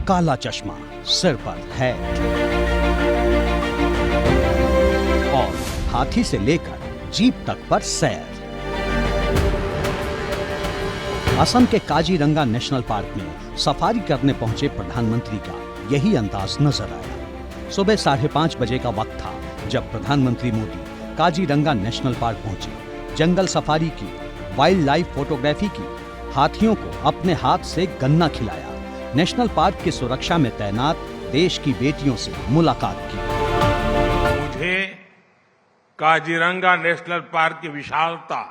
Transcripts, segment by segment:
काला चश्मा, सिर पर हैट और हाथी से लेकर जीप तक पर सैर। असम के काजीरंगा नेशनल पार्क में सफारी करने पहुंचे प्रधानमंत्री का यही अंदाज नजर आया। सुबह 5:30 बजे का वक्त था जब प्रधानमंत्री मोदी काजीरंगा नेशनल पार्क पहुंचे। जंगल सफारी की, वाइल्ड लाइफ फोटोग्राफी की, हाथियों को अपने हाथ से गन्ना खिलाया, नेशनल पार्क की सुरक्षा में तैनात देश की बेटियों से मुलाकात की। मुझे काजीरंगा नेशनल पार्क की विशालता,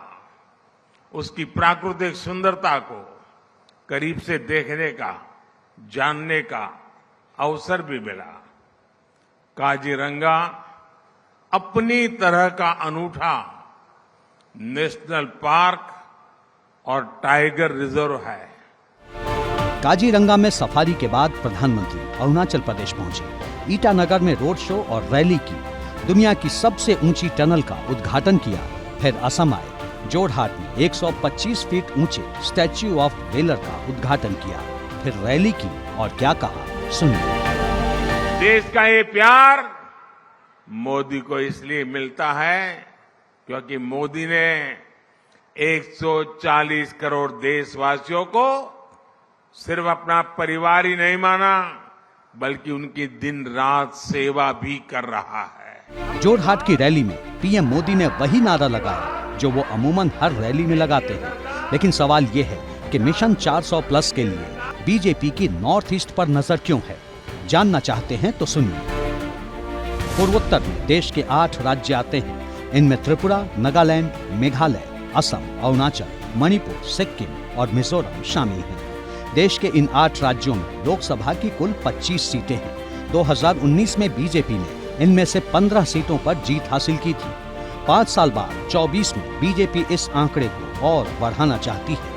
उसकी प्राकृतिक सुंदरता को करीब से देखने का, जानने का अवसर भी मिला। काजीरंगा अपनी तरह का अनूठा नेशनल पार्क और टाइगर रिजर्व है। काजीरंगा में सफारी के बाद प्रधानमंत्री अरुणाचल प्रदेश पहुंचे। ईटानगर में रोड शो और रैली की, दुनिया की सबसे ऊंची टनल का उद्घाटन किया। फिर असम आए, जोरहाट में 125 फीट ऊंचे स्टैच्यू ऑफ वेलर का उद्घाटन किया। फिर रैली की और क्या कहा, सुनिए। देश का ये प्यार मोदी को इसलिए मिलता है क्योंकि मोदी ने 140 करोड़ देशवासियों को सिर्फ अपना परिवार ही नहीं माना, बल्कि उनकी दिन रात सेवा भी कर रहा है। जोरहाट की रैली में पीएम मोदी ने वही नारा लगाया जो वो अमूमन हर रैली में लगाते हैं। लेकिन सवाल ये है कि मिशन 400 प्लस के लिए बीजेपी की नॉर्थ ईस्ट पर नजर क्यों है? जानना चाहते हैं तो सुनिए। पूर्वोत्तर में देश के 8 राज्य आते हैं। इनमें त्रिपुरा, नागालैंड, मेघालय, असम, अरुणाचल, मणिपुर, सिक्किम और मिजोरम शामिल हैं। देश के इन 8 राज्यों में लोकसभा की कुल 25 सीटें हैं। 2019 में बीजेपी ने इनमें से 15 सीटों पर जीत हासिल की थी। 5 साल बाद 24 में बीजेपी इस आंकड़े को और बढ़ाना चाहती है।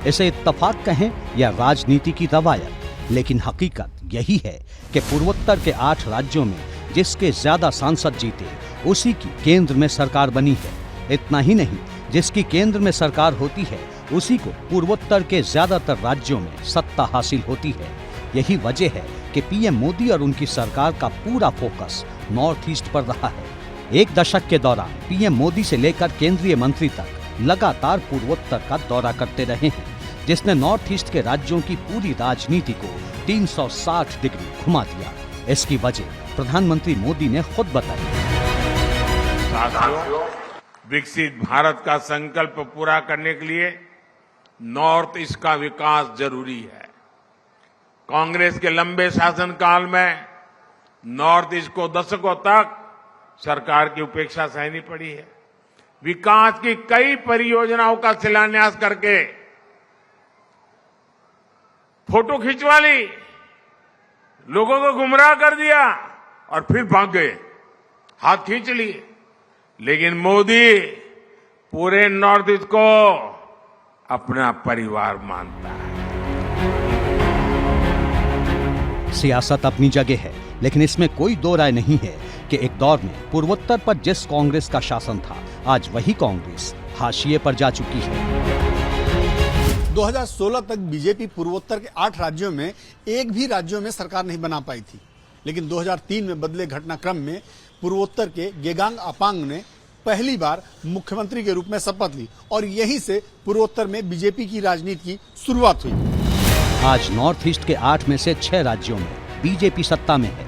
इसे इत्तफाक कहें या राजनीति की रवायत, लेकिन हकीकत यही है कि पूर्वोत्तर के 8 राज्यों में जिसके ज्यादा सांसद जीते उसी की केंद्र में सरकार बनी है। इतना ही नहीं, जिसकी केंद्र में सरकार होती है उसी को पूर्वोत्तर के ज्यादातर राज्यों में सत्ता हासिल होती है। यही वजह है कि पीएम मोदी और उनकी सरकार का पूरा फोकस नॉर्थ ईस्ट पर रहा है। एक दशक के दौरान पीएम मोदी से लेकर केंद्रीय मंत्री तक लगातार पूर्वोत्तर का दौरा करते रहे हैं, जिसने नॉर्थ ईस्ट के राज्यों की पूरी राजनीति को 360 डिग्री घुमा दिया। इसकी वजह प्रधानमंत्री मोदी ने खुद बताई। साथियों, विकसित भारत का संकल्प पूरा करने के लिए नॉर्थ ईस्ट का विकास जरूरी है। कांग्रेस के लंबे शासनकाल में नॉर्थ ईस्ट को दशकों तक सरकार की उपेक्षा सहनी पड़ी है। विकास की कई परियोजनाओं का शिलान्यास करके फोटो खिंचवा ली, लोगों को गुमराह कर दिया और फिर भाग गए, हाथ खींच लिए। लेकिन मोदी पूरे नॉर्थ ईस्ट को अपना परिवार मानता है। सियासत अपनी जगह है, लेकिन इसमें कोई दो राय नहीं है कि एक दौर में पूर्वोत्तर पर जिस कांग्रेस का शासन था, आज वही कांग्रेस हाशिए पर जा चुकी है। 2016 तक बीजेपी पूर्वोत्तर के 8 राज्यों में एक भी राज्यों में सरकार नहीं बना पाई थी। लेकिन 2003 में बदले घटनाक्रम में पूर्वोत्तर के गेगांग अपांग ने पहली बार मुख्यमंत्री के रूप में शपथ ली और यहीं से पूर्वोत्तर में बीजेपी की राजनीति की शुरुआत हुई। आज नॉर्थ ईस्ट के 8 में से 6 राज्यों में बीजेपी सत्ता में है।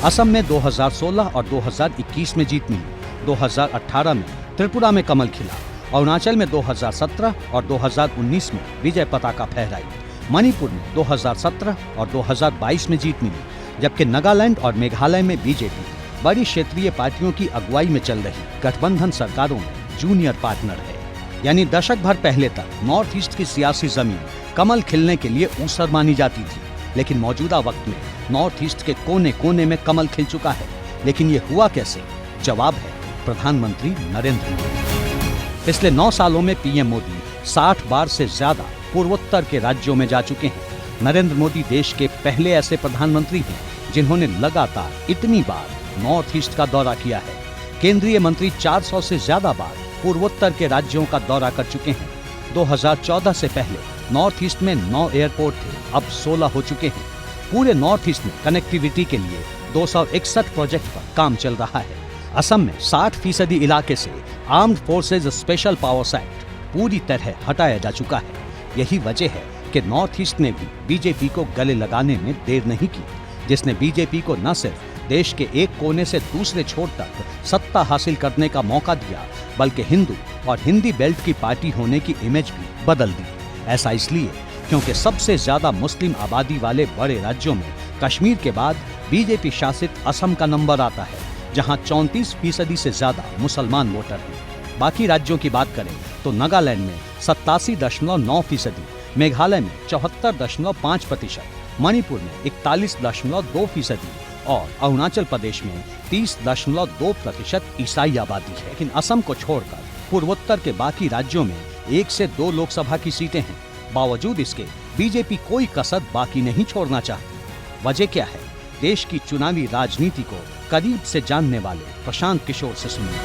असम में 2016 और 2021 में जीत मिली। 2018 में त्रिपुरा में कमल खिला। अरुणाचल में 2017 और 2019 में विजय पताका फहराई। मणिपुर में 2017 और 2022 में जीत मिली, जबकि नागालैंड और मेघालय में बीजेपी बड़ी क्षेत्रीय पार्टियों की अगुवाई में चल रही गठबंधन सरकारों में जूनियर पार्टनर है। यानी दशक भर पहले तक नॉर्थ ईस्ट की सियासी जमीन कमल खिलने के लिए ऊसर मानी जाती थी, लेकिन मौजूदा वक्त में नॉर्थ ईस्ट के कोने कोने में कमल खिल चुका है। लेकिन ये हुआ कैसे? जवाब है प्रधानमंत्री नरेंद्र मोदी। पिछले 9 सालों में पीएम मोदी 60 बार से ज्यादा पूर्वोत्तर के राज्यों में जा चुके हैं। नरेंद्र मोदी देश के पहले ऐसे प्रधानमंत्री हैं जिन्होंने लगातार इतनी बार नॉर्थ ईस्ट का दौरा किया है। केंद्रीय मंत्री 400 से ज्यादा बार पूर्वोत्तर के राज्यों का दौरा कर चुके हैं। 2014 से पहले नॉर्थ ईस्ट में 9 एयरपोर्ट थे, अब 16 हो चुके हैं। पूरे नॉर्थ ईस्ट में कनेक्टिविटी के लिए 261 प्रोजेक्ट पर काम चल रहा है। असम में 60% इलाके से armed forces special powers act पूरी तरह हटाया जा चुका है। यही वजह है कि नॉर्थ ईस्ट ने भी बीजेपी को गले लगाने में देर नहीं की, जिसने बीजेपी को न सिर्फ देश के एक कोने से दूसरे छोर तक सत्ता हासिल करने का मौका दिया, बल्कि हिंदू और हिंदी बेल्ट की पार्टी होने की इमेज भी बदल दी। ऐसा इसलिए क्योंकि सबसे ज्यादा मुस्लिम आबादी वाले बड़े राज्यों में कश्मीर के बाद बीजेपी शासित असम का नंबर आता है, जहां 34% से ज्यादा मुसलमान वोटर हैं। बाकी राज्यों की बात करें तो नागालैंड में 87.9%, मेघालय में 74.5%, मणिपुर में 41.2% और अरुणाचल प्रदेश में 30.2% ईसाई आबादी है। लेकिन असम को छोड़कर पूर्वोत्तर के बाकी राज्यों में 1 से 2 लोकसभा की सीटें हैं। बावजूद इसके बीजेपी कोई कसर बाकी नहीं छोड़ना चाहती। वजह क्या है? देश की चुनावी राजनीति को करीब से जानने वाले प्रशांत किशोर से सुनिए।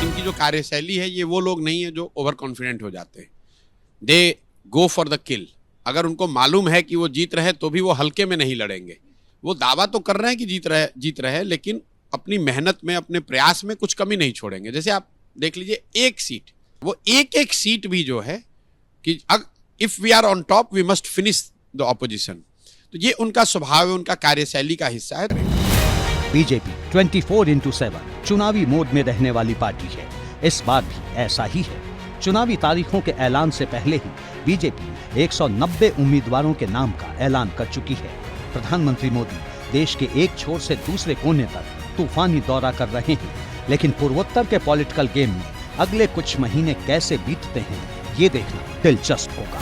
इनकी जो कार्यशैली है, ये वो लोग नहीं है जो ओवर कॉन्फिडेंट हो जाते हैं। दे गो फॉर द किल। अगर उनको मालूम है कि वो जीत रहे तो भी वो हल्के में नहीं लड़ेंगे। वो दावा तो कर रहे हैं कि जीत रहे, लेकिन अपनी मेहनत में, अपने प्रयास में कुछ कमी नहीं छोड़ेंगे। जैसे आप देख लीजिए, एक सीट, वो एक सीट भी जो है कि if we are on top we must finish the opposition. तो ये उनका स्वभाव है, उनका कार्यशैली का हिस्सा है। बीजेपी 24/7 चुनावी मोड में रहने वाली पार्टी है। इस बार भी ऐसा ही है। चुनावी तारीखों के ऐलान से पहले ही बीजेपी 190 उम्मीदवारों के नाम का ऐलान कर चुकी है। प्रधानमंत्री मोदी देश के एक छोर से दूसरे कोने तक तूफानी दौरा कर रहे हैं, लेकिन पूर्वोत्तर के पॉलिटिकल गेम में अगले कुछ महीने कैसे बीतते हैं, ये देखना दिलचस्प होगा।